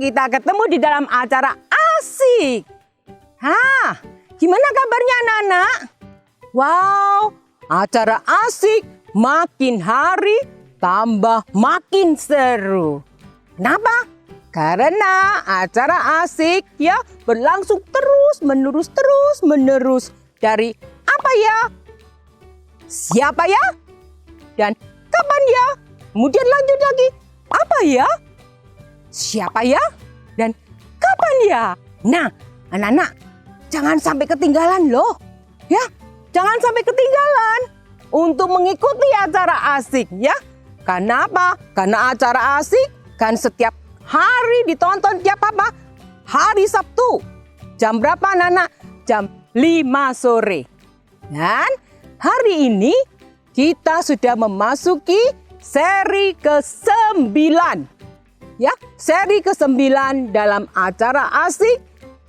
kita ketemu di dalam acara asik. Hah, gimana kabarnya anak-anak? Wow, acara asik makin hari tambah makin seru. Kenapa? Karena acara asik ya berlangsung terus menerus dari apa ya? Siapa ya? Dan kapan ya? Kemudian lanjut lagi. Apa ya? Siapa ya? Dan kapan ya? Nah, anak-anak, jangan sampai ketinggalan loh. Ya, jangan sampai ketinggalan untuk mengikuti acara asik ya. Karena apa? Karena acara asik kan setiap hari ditonton tiap apa? Hari Sabtu. Jam berapa anak-anak? Jam 5 sore. Dan hari ini kita sudah memasuki seri ke-9. Ya, seri ke-9 dalam acara asik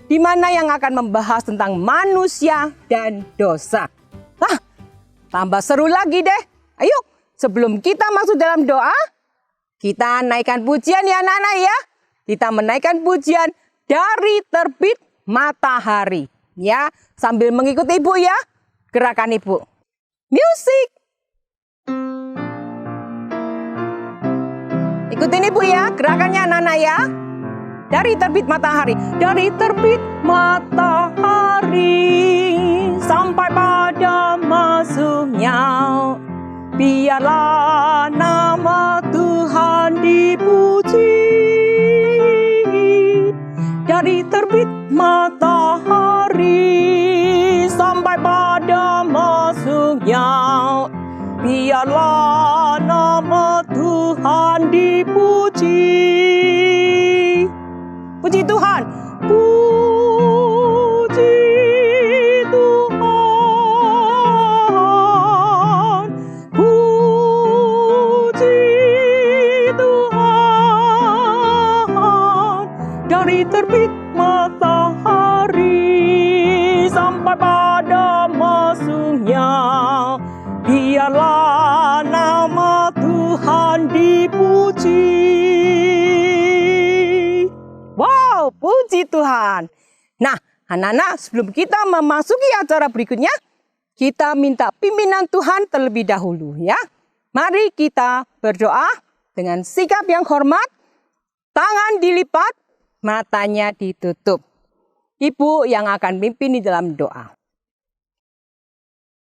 di mana yang akan membahas tentang manusia dan dosa. Wah, tambah seru lagi deh. Ayo, sebelum kita masuk dalam doa, kita naikkan pujian ya anak-anak ya. Kita menaikkan pujian dari terbit matahari. Ya, sambil mengikuti ibu ya. Gerakan ibu. Musik. Ikutin ibu ya, gerakannya anak-anak ya. Dari terbit matahari. Dari terbit matahari sampai pada masuknya. Biarlah nama Tuhan dipuji. Dari terbit matahari sampai pada masuknya. Biarlah nama Tuhan dipuji. Puji Tuhan. Puji Tuhan. Puji Tuhan. Dari terbit matahari sampai pada masuknya. Biarlah nama Tuhan dipuji. Wow, puji Tuhan. Nah, anak-anak, sebelum kita memasuki acara berikutnya, kita minta pimpinan Tuhan terlebih dahulu ya. Mari kita berdoa dengan sikap yang hormat, tangan dilipat, matanya ditutup. Ibu yang akan mimpin di dalam doa.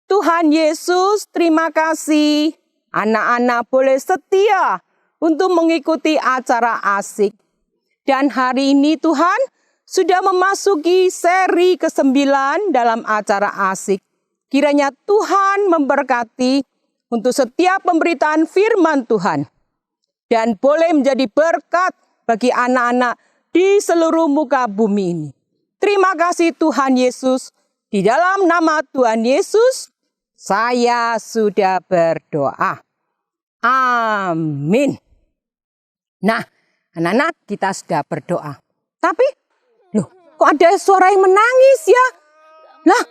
Tuhan Yesus, terima kasih. Anak-anak boleh setia untuk mengikuti acara asik. Dan hari ini Tuhan sudah memasuki seri ke-9 dalam acara asik. Kiranya Tuhan memberkati untuk setiap pemberitaan firman Tuhan. Dan boleh menjadi berkat bagi anak-anak di seluruh muka bumi ini. Terima kasih Tuhan Yesus. Di dalam nama Tuhan Yesus, saya sudah berdoa. Amin. Nah, anak-anak kita sudah berdoa. Tapi, loh, kok ada suara yang menangis ya? Lah,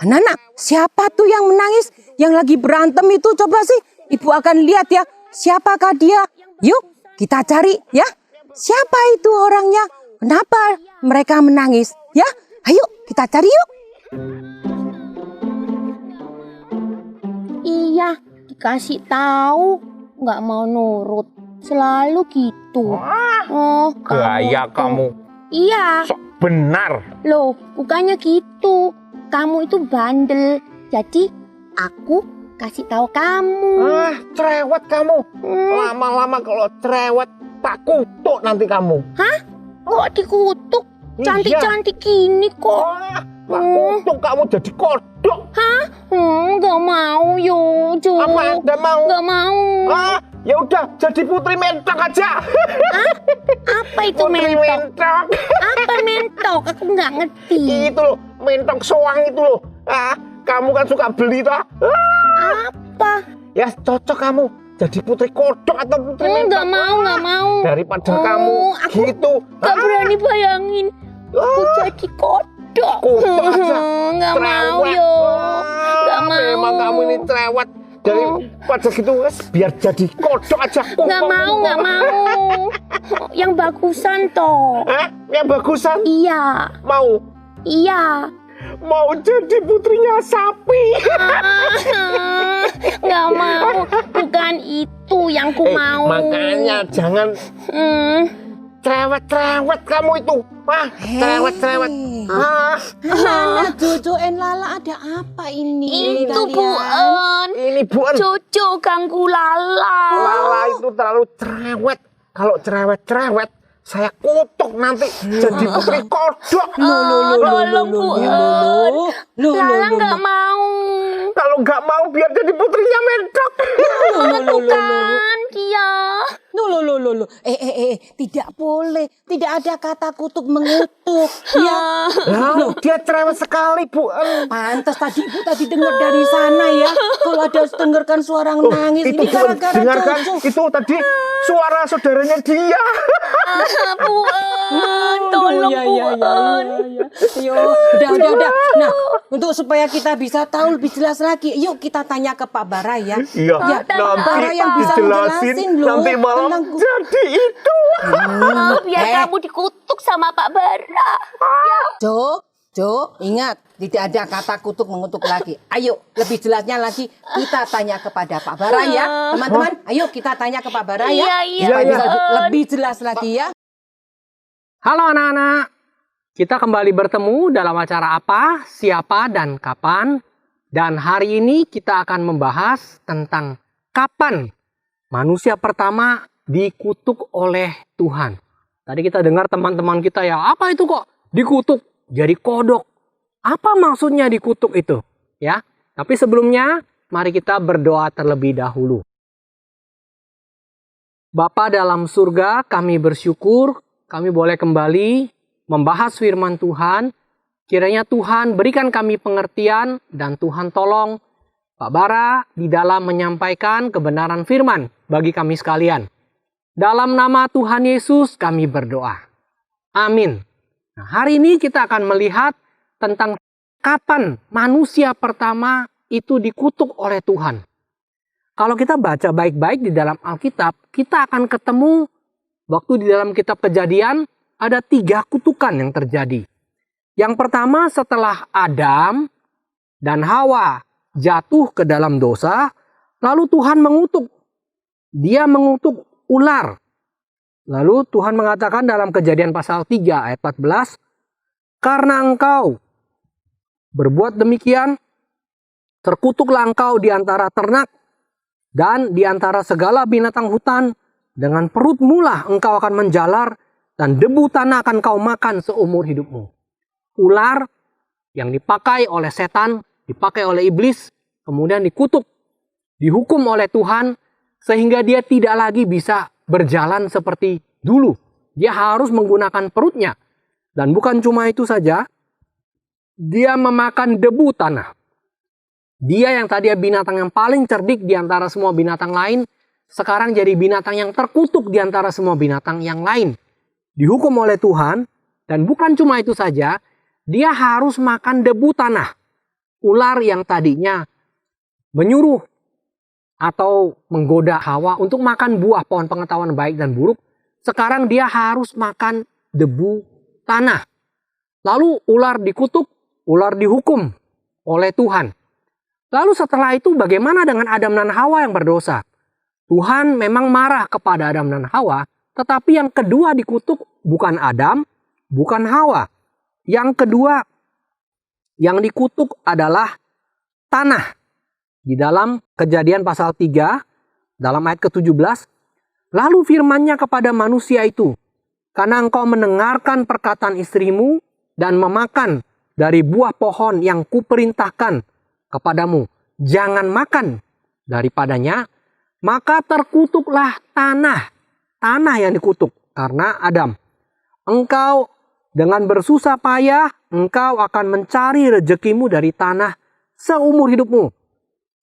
anak-anak, siapa tuh yang menangis? Yang lagi berantem itu coba sih, ibu akan lihat ya. Siapakah dia? Yuk, kita cari ya. Siapa itu orangnya? Kenapa mereka menangis? Ya, ayo kita cari yuk. Iya, dikasih tahu, nggak mau nurut. Selalu gitu. Oh, gaya kamu. Iya. Sok benar. Loh, bukannya gitu. Kamu itu bandel. Jadi, aku kasih tahu kamu. Cerewet kamu. Lama-lama kalau cerewet, tak kutuk nanti kamu. Hah? Kok dikutuk? Iya. Cantik-cantik gini kok. Tak kutuk kamu jadi kodok. Hah? Nggak mau, Yojo. Apa Anda mau? Nggak mau. Ya udah, jadi putri mentok aja. Apa itu Putri mentok. Apa mentok? Aku nggak ngerti. Itu loh, mentok soang itu loh. Kamu kan suka beli toh. Apa? Ya cocok kamu jadi putri kodok atau putri mentok. Nggak mau. Daripada kamu aku gitu. Nggak berani bayangin. Aku jadi kodok. Kodok aja. Nggak mau, Cerewet. yo. Nggak mau. Memang kamu ini cerewet. Daripada gitu wes biar jadi kodok aja. Nggak mau. Yang bagusan toh. Hah? Yang bagusan? Iya. Mau jadi putrinya sapi. Nggak mau. Bukan itu yang ku mau. Makanya jangan cerewet kamu itu. Cerewet. Nana, Jojo, and Lala ada apa ini? Itu Bu kalian? En. Ini Bu En. Jojo ganggu Lala. Lala itu terlalu cerewet. Kalau cerewet, saya kutuk nanti jadi putri kodok. Tolong Bu En. Lala nggak mau. Kalau nggak mau biar jadi putrinya Medok. Bukan dia. Loh. Tidak boleh. Tidak ada kata kutuk mengutuk. Ya. Loh, dia cerewet sekali Bu En. Pantas tadi Ibu tadi dengar dari sana ya. Kalau ada dengarkan suara nangis Itu ini gara-gara dengarkan Jojo. itu tadi suara saudaranya dia. Bu En. Tolong Bu En. Yo, udah. Nah, untuk supaya kita bisa tahu lebih jelas lagi, yuk kita tanya ke Pak Bara ya. Iya, Ya, Pak Bara yang bisa menjelasin loh. nanti malam tentang- jadi itu. Biar kamu dikutuk sama Pak Bara. Jo, ingat, tidak ada kata kutuk mengutuk lagi. Ayo, lebih jelasnya lagi kita tanya kepada Pak Bara ya. Teman-teman, ayo kita tanya ke Pak Bara ya. Iya. Supaya bisa lebih jelas lagi ya. Halo anak-anak, kita kembali bertemu dalam acara apa, siapa, dan kapan. Dan hari ini kita akan membahas tentang kapan manusia pertama dikutuk oleh Tuhan. Tadi kita dengar teman-teman kita ya, apa itu kok dikutuk jadi kodok? Apa maksudnya dikutuk itu? Ya, tapi sebelumnya mari kita berdoa terlebih dahulu. Bapa dalam surga, kami bersyukur kami boleh kembali membahas firman Tuhan. Kiranya Tuhan berikan kami pengertian dan Tuhan tolong Pak Bara di dalam menyampaikan kebenaran firman bagi kami sekalian. Dalam nama Tuhan Yesus kami berdoa. Amin. Nah, hari ini kita akan melihat tentang kapan manusia pertama itu dikutuk oleh Tuhan. Kalau kita baca baik-baik di dalam Alkitab, kita akan ketemu waktu di dalam kitab Kejadian ada 3 kutukan yang terjadi. Yang pertama setelah Adam dan Hawa jatuh ke dalam dosa, lalu Tuhan mengutuk. Dia mengutuk ular. Lalu Tuhan mengatakan dalam Kejadian pasal 3 ayat 14, "Karena engkau berbuat demikian, terkutuklah engkau di antara ternak dan di antara segala binatang hutan, dengan perutmu lah engkau akan menjalar dan debu tanah akan kau makan seumur hidupmu." Ular yang dipakai oleh setan, dipakai oleh iblis, kemudian dikutuk, dihukum oleh Tuhan, sehingga dia tidak lagi bisa berjalan seperti dulu. Dia harus menggunakan perutnya. Dan bukan cuma itu saja, dia memakan debu tanah. Dia yang tadinya binatang yang paling cerdik di antara semua binatang lain, sekarang jadi binatang yang terkutuk di antara semua binatang yang lain. Dihukum oleh Tuhan, dan bukan cuma itu saja, dia harus makan debu tanah. Ular yang tadinya menyuruh atau menggoda Hawa untuk makan buah pohon pengetahuan baik dan buruk, sekarang dia harus makan debu tanah. Lalu ular dikutuk, ular dihukum oleh Tuhan. Lalu setelah itu bagaimana dengan Adam dan Hawa yang berdosa? Tuhan memang marah kepada Adam dan Hawa, tetapi yang kedua dikutuk bukan Adam, bukan Hawa. Yang kedua yang dikutuk adalah tanah. Di dalam Kejadian pasal 3, dalam ayat ke-17, lalu firman-Nya kepada manusia itu, "Karena engkau mendengarkan perkataan istrimu dan memakan dari buah pohon yang kuperintahkan kepadamu, jangan makan daripadanya, maka terkutuklah tanah." Tanah yang dikutuk karena Adam. "Engkau dengan bersusah payah, engkau akan mencari rezekimu dari tanah seumur hidupmu.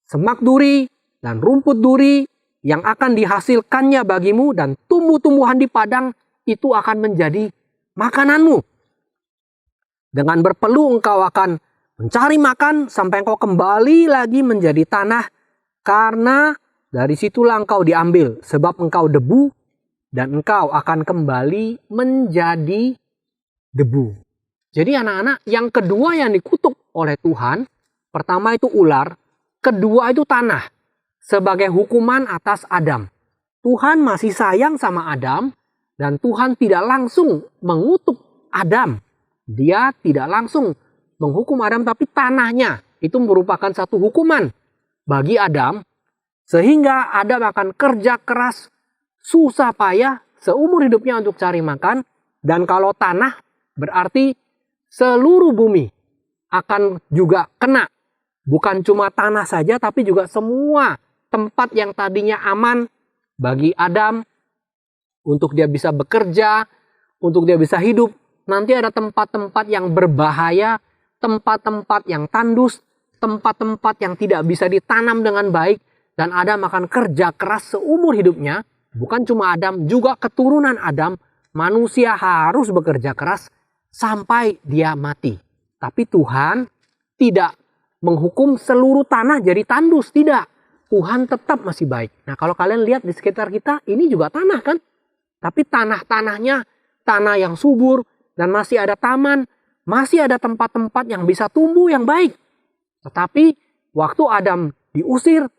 Semak duri dan rumput duri yang akan dihasilkannya bagimu dan tumbuh-tumbuhan di padang itu akan menjadi makananmu. Dengan berpeluh engkau akan mencari makan sampai engkau kembali lagi menjadi tanah Karena dari situlah engkau diambil, sebab engkau debu dan engkau akan kembali menjadi debu. Jadi anak-anak, yang kedua yang dikutuk oleh Tuhan, pertama itu ular, kedua itu tanah, sebagai hukuman atas Adam. Tuhan masih sayang sama Adam, dan Tuhan tidak langsung mengutuk Adam. Dia tidak langsung menghukum Adam, tapi tanahnya itu merupakan satu hukuman bagi Adam, sehingga Adam akan kerja keras, susah payah, seumur hidupnya untuk cari makan. Dan kalau tanah, berarti seluruh bumi akan juga kena. Bukan cuma tanah saja, tapi juga semua tempat yang tadinya aman bagi Adam untuk dia bisa bekerja, untuk dia bisa hidup. Nanti ada tempat-tempat yang berbahaya, tempat-tempat yang tandus, tempat-tempat yang tidak bisa ditanam dengan baik. Dan Adam akan kerja keras seumur hidupnya. Bukan cuma Adam, juga keturunan Adam. Manusia harus bekerja keras sampai dia mati. Tapi Tuhan tidak menghukum seluruh tanah jadi tandus, tidak. Tuhan tetap masih baik. Nah, kalau kalian lihat di sekitar kita, ini juga tanah kan? Tapi tanah-tanahnya tanah yang subur dan masih ada taman, masih ada tempat-tempat yang bisa tumbuh yang baik. Tetapi waktu Adam diusir,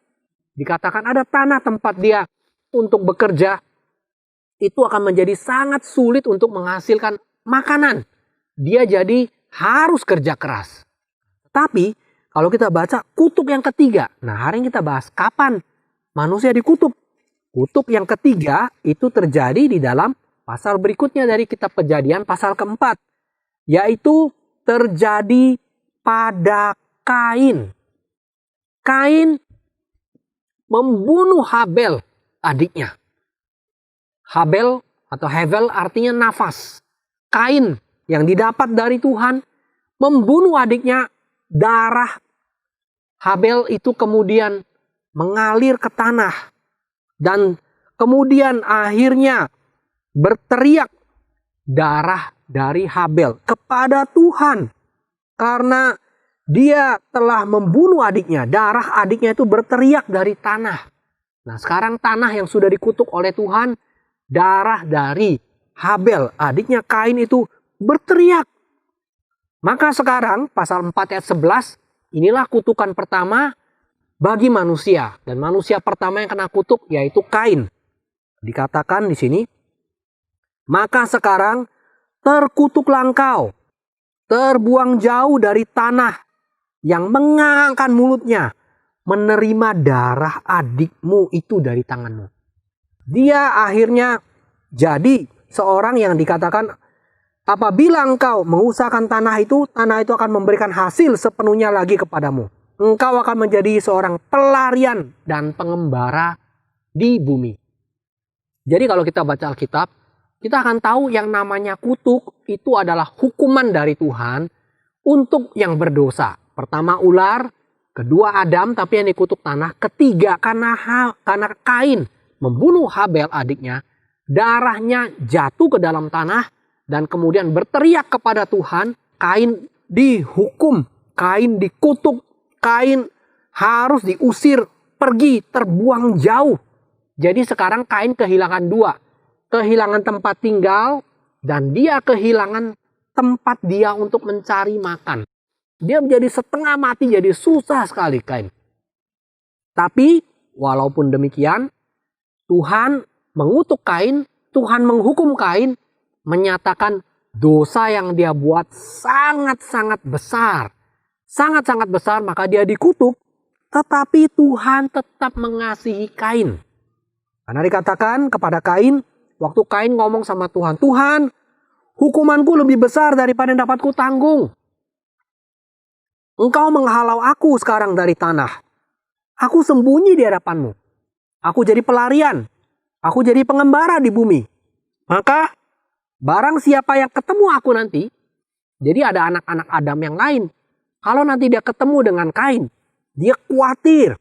dikatakan ada tanah tempat dia untuk bekerja, itu akan menjadi sangat sulit untuk menghasilkan makanan. Dia jadi harus kerja keras. Tapi kalau kita baca kutub yang ketiga, nah hari ini kita bahas kapan manusia dikutuk. Kutub yang ketiga itu terjadi di dalam pasal berikutnya dari kitab Kejadian pasal keempat. Yaitu terjadi pada Kain. Kain membunuh Habel, adiknya. Habel atau Hevel artinya nafas. Kain yang didapat dari Tuhan membunuh adiknya, darah Habel itu kemudian mengalir ke tanah. Dan kemudian akhirnya berteriak darah dari Habel kepada Tuhan. Karena dia telah membunuh adiknya. Darah adiknya itu berteriak dari tanah. Nah sekarang tanah yang sudah dikutuk oleh Tuhan, darah dari Habel, adiknya Kain itu berteriak. Maka sekarang pasal 4 ayat 11, inilah kutukan pertama bagi manusia. Dan manusia pertama yang kena kutuk yaitu Kain. Dikatakan di sini, maka sekarang terkutuklah engkau, terbuang jauh dari tanah yang mengangkat mulutnya, menerima darah adikmu itu dari tanganmu. Dia akhirnya jadi seorang yang dikatakan, apabila engkau mengusahakan tanah itu akan memberikan hasil sepenuhnya lagi kepadamu. Engkau akan menjadi seorang pelarian dan pengembara di bumi. Jadi kalau kita baca Alkitab, kita akan tahu yang namanya kutuk itu adalah hukuman dari Tuhan untuk yang berdosa. Pertama ular, kedua Adam tapi yang dikutuk tanah, ketiga karena Kain membunuh Habel adiknya, darahnya jatuh ke dalam tanah dan kemudian berteriak kepada Tuhan. Kain dihukum, Kain dikutuk, Kain harus diusir, pergi, terbuang jauh. Jadi sekarang Kain kehilangan dua. Kehilangan tempat tinggal dan dia kehilangan tempat dia untuk mencari makan. Dia menjadi setengah mati, jadi susah sekali Kain. Tapi walaupun demikian, Tuhan mengutuk Kain, Tuhan menghukum Kain, menyatakan dosa yang dia buat sangat-sangat besar. Sangat-sangat besar, maka dia dikutuk. Tetapi Tuhan tetap mengasihi Kain. Karena dikatakan kepada Kain, waktu Kain ngomong sama Tuhan, Tuhan, hukumanku lebih besar daripada yang dapat ku tanggung. Engkau menghalau aku sekarang dari tanah. Aku sembunyi di hadapanmu. Aku jadi pelarian. Aku jadi pengembara di bumi. Maka barang siapa yang ketemu aku nanti, jadi ada anak-anak Adam yang lain. Kalau nanti dia ketemu dengan Kain, dia khawatir.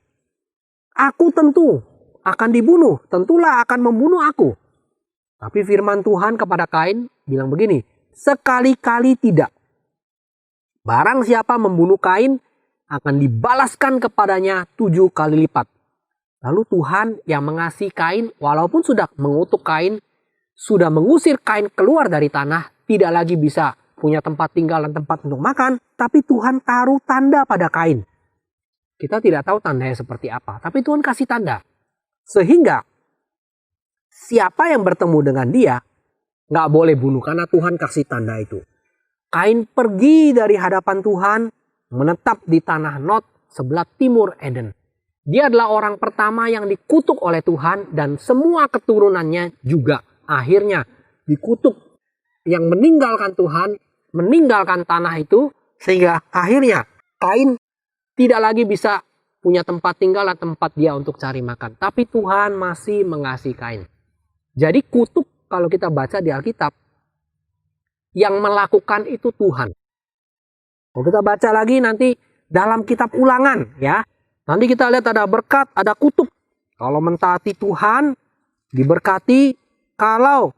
Aku tentu akan dibunuh, tentulah akan membunuh aku. Tapi firman Tuhan kepada Kain bilang begini, sekali-kali tidak. Barang siapa membunuh Kain, akan dibalaskan kepadanya 7 kali lipat. Lalu Tuhan yang mengasihi Kain, walaupun sudah mengutuk Kain, sudah mengusir Kain keluar dari tanah, tidak lagi bisa punya tempat tinggal dan tempat untuk makan, tapi Tuhan taruh tanda pada Kain. Kita tidak tahu tandanya seperti apa, tapi Tuhan kasih tanda. Sehingga siapa yang bertemu dengan dia, nggak boleh bunuh karena Tuhan kasih tanda itu. Kain pergi dari hadapan Tuhan, menetap di tanah Nod sebelah timur Eden. Dia adalah orang pertama yang dikutuk oleh Tuhan dan semua keturunannya juga akhirnya dikutuk. Yang meninggalkan Tuhan, meninggalkan tanah itu, sehingga akhirnya Kain tidak lagi bisa punya tempat tinggal dan tempat dia untuk cari makan. Tapi Tuhan masih mengasihi Kain. Jadi kutuk kalau kita baca di Alkitab, yang melakukan itu Tuhan. Kalau kita baca lagi nanti dalam kitab Ulangan ya, nanti kita lihat ada berkat, ada kutuk. Kalau mentaati Tuhan, diberkati. Kalau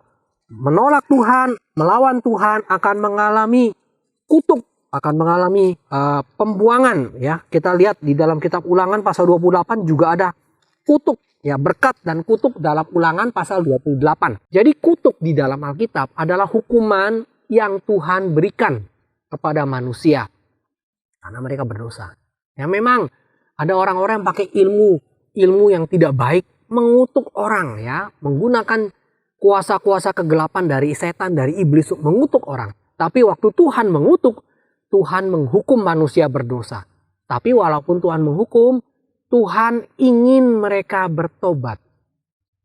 menolak Tuhan, melawan Tuhan, akan mengalami kutuk, akan mengalami pembuangan. Ya, kita lihat di dalam kitab Ulangan pasal 28 juga ada kutuk. Ya, berkat dan kutuk dalam Ulangan pasal 28. Jadi kutuk di dalam Alkitab adalah hukuman yang Tuhan berikan kepada manusia karena mereka berdosa. Ya, memang ada orang-orang yang pakai ilmu yang tidak baik mengutuk orang ya, menggunakan kuasa-kuasa kegelapan dari setan, dari iblis mengutuk orang. Tapi waktu Tuhan mengutuk, Tuhan menghukum manusia berdosa. Tapi walaupun Tuhan menghukum, Tuhan ingin mereka bertobat.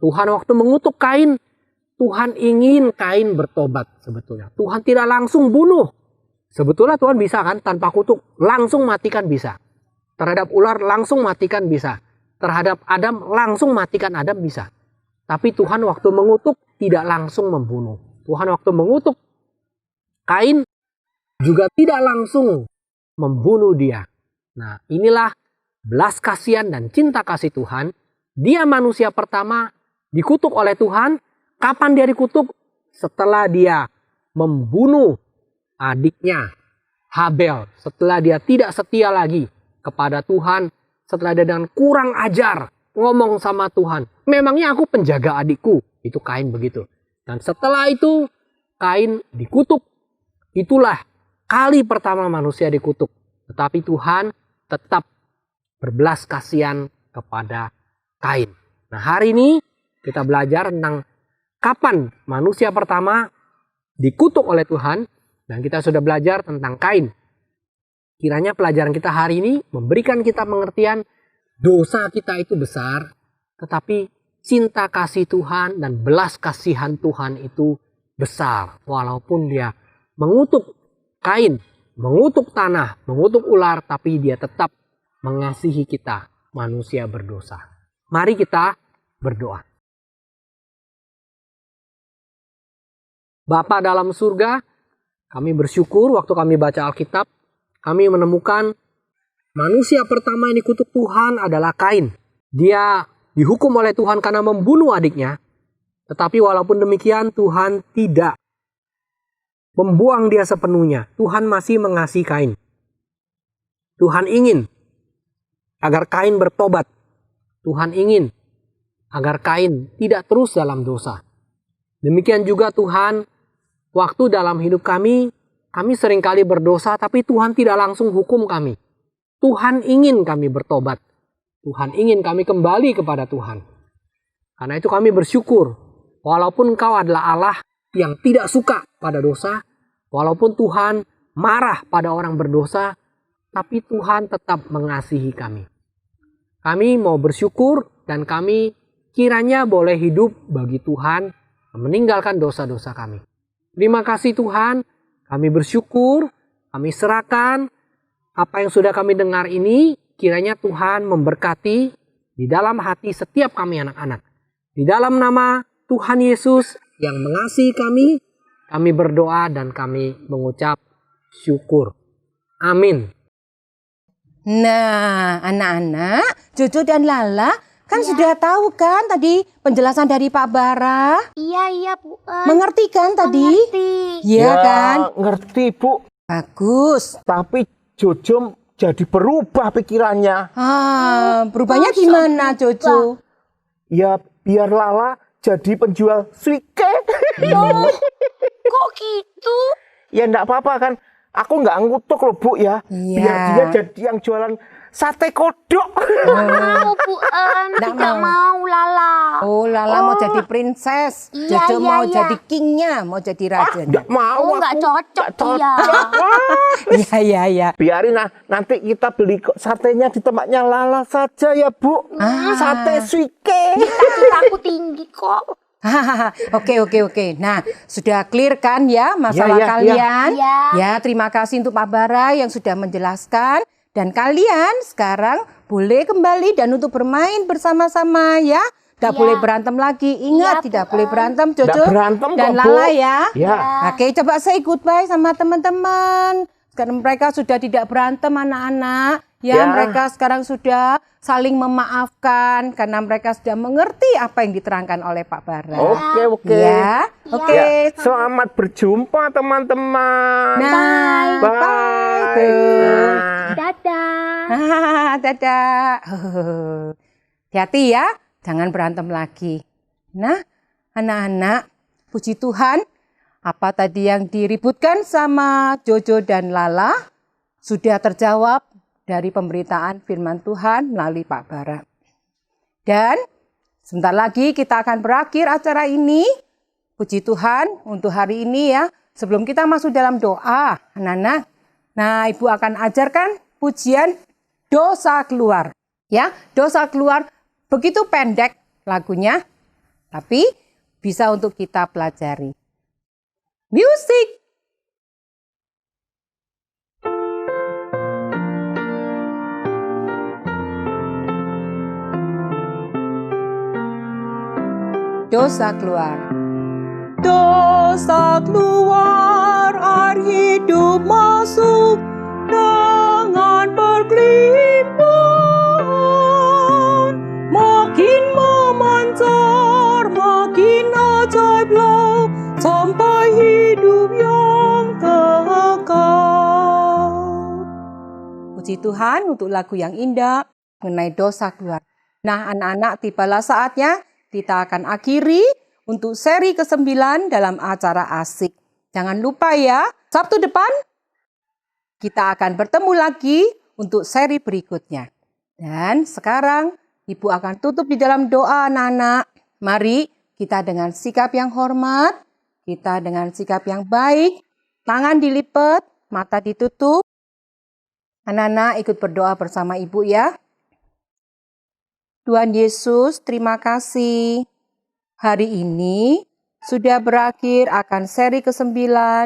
Tuhan waktu mengutuk Kain, Tuhan ingin Kain bertobat sebetulnya. Tuhan tidak langsung bunuh. Sebetulnya Tuhan bisa kan tanpa kutuk langsung matikan bisa. Terhadap ular langsung matikan bisa. Terhadap Adam langsung matikan Adam bisa. Tapi Tuhan waktu mengutuk tidak langsung membunuh. Tuhan waktu mengutuk Kain juga tidak langsung membunuh dia. Nah, inilah belas kasihan dan cinta kasih Tuhan. Dia manusia pertama dikutuk oleh Tuhan. Kapan dia dikutuk? Setelah dia membunuh adiknya Habel. Setelah dia tidak setia lagi kepada Tuhan. Setelah dia dengan kurang ajar ngomong sama Tuhan. Memangnya aku penjaga adikku? Itu Kain begitu. Dan setelah itu Kain dikutuk. Itulah kali pertama manusia dikutuk. Tetapi Tuhan tetap berbelas kasihan kepada Kain. Nah, hari ini kita belajar tentang kapan manusia pertama dikutuk oleh Tuhan. Dan kita sudah belajar tentang Kain. Kiranya pelajaran kita hari ini memberikan kita pengertian dosa kita itu besar. Tetapi cinta kasih Tuhan dan belas kasihan Tuhan itu besar. Walaupun dia mengutuk Kain, mengutuk tanah, mengutuk ular. Tapi dia tetap mengasihi kita, manusia berdosa. Mari kita berdoa. Bapa dalam surga, kami bersyukur waktu kami baca Alkitab, kami menemukan manusia pertama yang dikutuk Tuhan adalah Kain. Dia dihukum oleh Tuhan karena membunuh adiknya. Tetapi walaupun demikian Tuhan tidak membuang dia sepenuhnya. Tuhan masih mengasihi Kain. Tuhan ingin agar Kain bertobat. Tuhan ingin agar Kain tidak terus dalam dosa. Demikian juga Tuhan, waktu dalam hidup kami seringkali berdosa, tapi Tuhan tidak langsung hukum kami. Tuhan ingin kami bertobat. Tuhan ingin kami kembali kepada Tuhan. Karena itu kami bersyukur, walaupun Engkau adalah Allah yang tidak suka pada dosa, walaupun Tuhan marah pada orang berdosa, tapi Tuhan tetap mengasihi kami. Kami mau bersyukur dan kami kiranya boleh hidup bagi Tuhan, meninggalkan dosa-dosa kami. Terima kasih Tuhan, kami bersyukur, kami serahkan apa yang sudah kami dengar ini, kiranya Tuhan memberkati di dalam hati setiap kami anak-anak. Di dalam nama Tuhan Yesus yang mengasihi kami berdoa dan kami mengucap syukur. Amin. Nah, anak-anak, Jojo dan Lala kan sudah tahu kan tadi penjelasan dari Pak Bara? Iya, Bu. Mengerti kan tadi? Mengerti. Iya kan? Ngerti Bu. Bagus. Tapi Jojo jadi berubah pikirannya. Berubahnya gimana, Jojo? Ya biar Lala jadi penjual suike. Kok gitu? Ya enggak apa-apa kan. Aku nggak ngutuk loh Bu ya. Iya. Biar dia jadi yang jualan sate kodok. Mau Bu En, Nggak tidak mau Lala. Oh, Lala mau jadi princess. Iya, Jojo iya, mau iya. jadi kingnya, mau jadi rajanya. Nggak mau. Oh, nggak aku. cocok Nggak dia. Iya. Biarin nanti kita beli satenya di tempatnya Lala saja ya Bu. Sate suike. Cita-citaku tinggi kok. Oke. Nah, sudah clear kan ya masalah Ya, ya, kalian? ya. Ya, terima kasih untuk Pak Bara yang sudah menjelaskan. Dan kalian sekarang boleh kembali dan untuk bermain bersama-sama ya. Tidak Ya. boleh berantem lagi. Ingat, Ya, tidak Bu boleh En. berantem, Jojo. Nggak berantem dan kok, Bu. Lala ya. Ya. Oke, coba say goodbye sama teman-teman. Sekarang mereka sudah tidak berantem anak-anak. Ya, Ya. mereka sekarang sudah saling memaafkan karena mereka sudah mengerti apa yang diterangkan oleh Pak Bara. Oke. Ya, oke. Ya, selamat berjumpa teman-teman. Nah, Bye. Tuh. Dadah. Dadah. Hati-hati ya, jangan berantem lagi. Nah, anak-anak, puji Tuhan, apa tadi yang diributkan sama Jojo dan Lala sudah terjawab dari pemberitaan firman Tuhan melalui Pak Bara. Dan sebentar lagi kita akan berakhir acara ini. Puji Tuhan untuk hari ini ya. Sebelum kita masuk dalam doa, anak-anak. Nah, Ibu akan ajarkan pujian Dosa Keluar. Ya, Dosa Keluar begitu pendek lagunya, tapi bisa untuk kita pelajari. Musik. Dosa keluar. Dosa keluar, air hidup masuk dengan berkelimpahan. Makin memancar, makin ajaiblah sampai hidup yang kekal. Puji Tuhan untuk lagu yang indah mengenai dosa keluar. Nah, anak-anak, tibalah saatnya kita akan akhiri untuk seri ke-9 dalam acara asik. Jangan lupa ya, Sabtu depan kita akan bertemu lagi untuk seri berikutnya. Dan sekarang Ibu akan tutup di dalam doa anak-anak. Mari kita dengan sikap yang hormat, kita dengan sikap yang baik, tangan dilipat, mata ditutup. Anak-anak ikut berdoa bersama Ibu ya. Tuhan Yesus, terima kasih. Hari ini sudah berakhir akan seri ke-9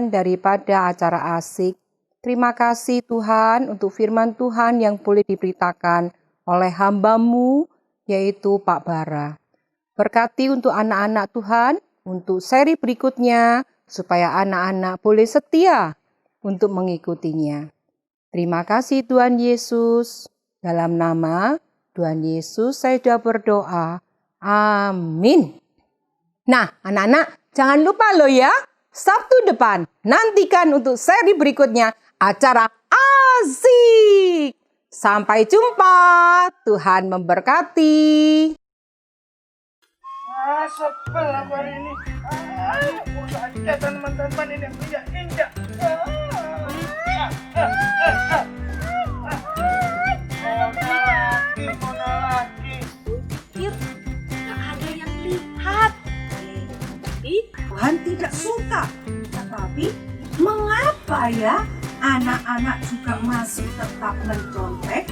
daripada acara asik. Terima kasih Tuhan untuk firman Tuhan yang boleh diberitakan oleh hamba-Mu, yaitu Pak Bara. Berkati untuk anak-anak Tuhan, untuk seri berikutnya, supaya anak-anak boleh setia untuk mengikutinya. Terima kasih Tuhan Yesus. Dalam nama Tuhan Yesus saya sudah berdoa. Amin. Nah, anak-anak, jangan lupa loh ya, Sabtu depan nantikan untuk seri berikutnya acara asik. Sampai jumpa. Tuhan memberkati. Sebel apa ini? Udah aja teman-teman ini yang injak-injak. Mana lagi? Pikir nggak ada yang lihat. Tapi Tuhan tidak suka. Tetapi mengapa ya anak-anak juga masih tetap mencontek